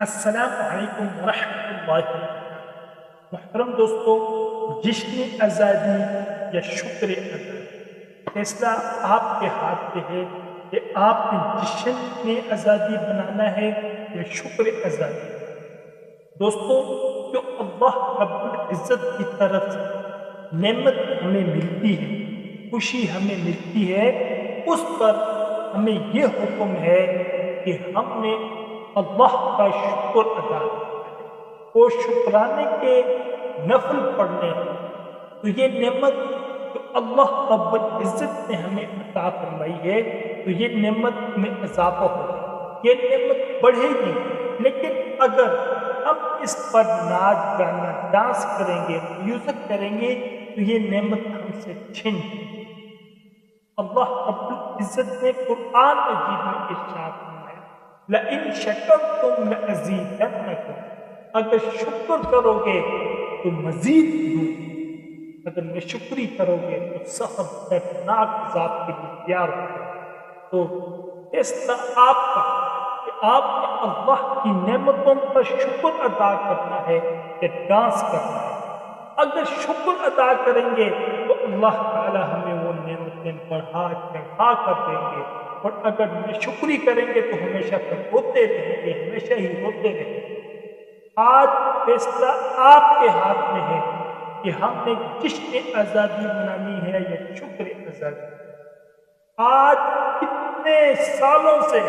السلام علیکم ورحمۃ اللہ وبرکاتہ۔ محترم دوستو، جشن آزادی یا شکر آزادی، فیصلہ آپ کے ہاتھ میں ہے کہ آپ نے جشن میں آزادی بنانا ہے یا شکر آزادی۔ دوستو، جو اللہ رب العزت کی طرف سے نعمت ہمیں ملتی ہے، خوشی ہمیں ملتی ہے، اس پر ہمیں یہ حکم ہے کہ ہم نے اللہ کا شکر ادا کرنا ہے اور شکرانے کے نفل پڑھنے ہیں۔ تو یہ نعمت جو اللہ رب العزت نے ہمیں عطا فرمائی ہے، تو یہ نعمت میں اضافہ ہوگا، یہ نعمت بڑھے گی۔ لیکن اگر ہم اس پر ناچ گانا ڈانس کریں گے، میوزک کریں گے، تو یہ نعمت ہم سے چھن جائے گی۔ اللہ رب العزت نے قرآن مجید میں ارشاد فرمایا، لَإِن شَكَرْتُمْ لَأَزِيدَنَّكُمْ، اگر شکر کرو گے تو مزید دوں گا۔ اگر میں شکری کرو گے تو سخت دردناک عذاب کے لیے تیار ہو جائے۔ تو فیصلہ آپ کا کہ آپ نے اللہ کی نعمتوں پر شکر ادا کرنا ہے یا ڈانس کرنا ہے۔ اگر شکر ادا کریں گے تو اللہ تعالی ہمیں وہ نعمتیں بڑھا چڑھا کر دیں گے، اور اگر ناشکری کریں گے تو ہمیشہ روتے رہیں گے، ہمیشہ ہی روتے رہیں گے۔ آج فیصلہ آپ کے ہاتھ میں ہے کہ ہم نے جشن آزادی منانی ہے یا شکر آزادی۔ آج کتنے سالوں سے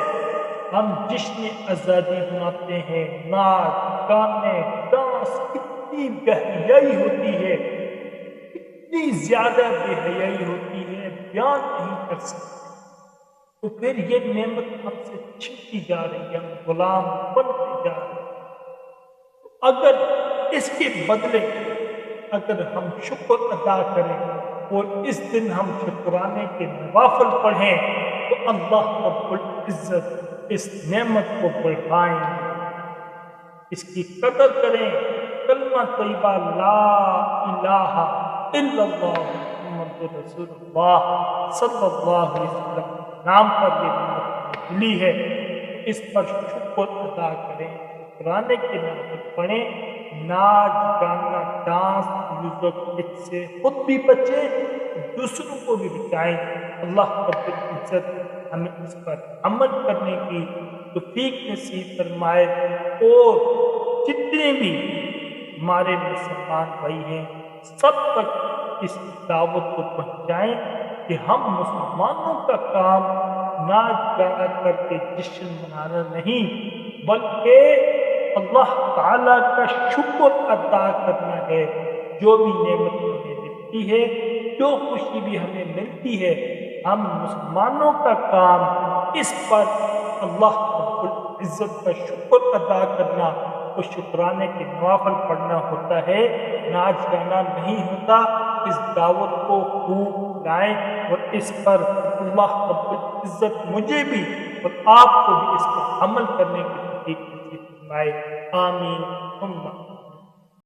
ہم جشن آزادی مناتے ہیں، ناچ گانے ڈانس، کتنی بے حیائی ہوتی ہے، اتنی زیادہ بے حیائی ہوتی ہے، بیان نہیں کر سکتے۔ تو پھر یہ نعمت ہم سے چھنتی جا رہی ہے، ہم غلام بنتے جا رہے ہیں۔ تو اگر اس کے بدلے اگر ہم شکر ادا کریں اور اس دن ہم شکرانے کے نوافل پڑھیں تو اللہ رب العزت اس نعمت کو بڑھائیں گے، اس کی قدر کریں۔ کلمہ طیبہ لا الہ الا اللہ محمد رسول اللہ صلی اللہ علیہ وسلم نام پر یہ نعمت ملی ہے، اس پر شکر ادا کریں، شکرانے کے نوافل پڑھیں، ناچ گانا ڈانس میوزک اس سے خود بھی بچیں، دوسروں کو بھی بچائیں۔ اللہ رب العزت ہمیں اس پر عمل کرنے کی توفیق نصیب فرمائے، اور جتنے بھی ہمارے مسلمان بھائی ہیں سب تک اس دعوت کو پہنچائیں کہ ہم مسلمانوں کا کام ناچ گانا کر کے جشن منانا نہیں، بلکہ اللہ تعالیٰ کا شکر ادا کرنا ہے۔ جو بھی نعمت ہمیں ملتی ہے، جو خوشی بھی ہمیں ملتی ہے، ہم مسلمانوں کا کام اس پر اللہ رب العزت کا شکر ادا کرنا اور شکرانے کے نوافل پڑھنا ہوتا ہے، ناچ گانا نہیں ہوتا۔ اس دعوت کو خوب لائیں اور اس پر اللہ رب العزت مجھے بھی اور آپ کو بھی اس پر عمل کرنے کی توفیق نصیب فرمائے۔ آمین ثم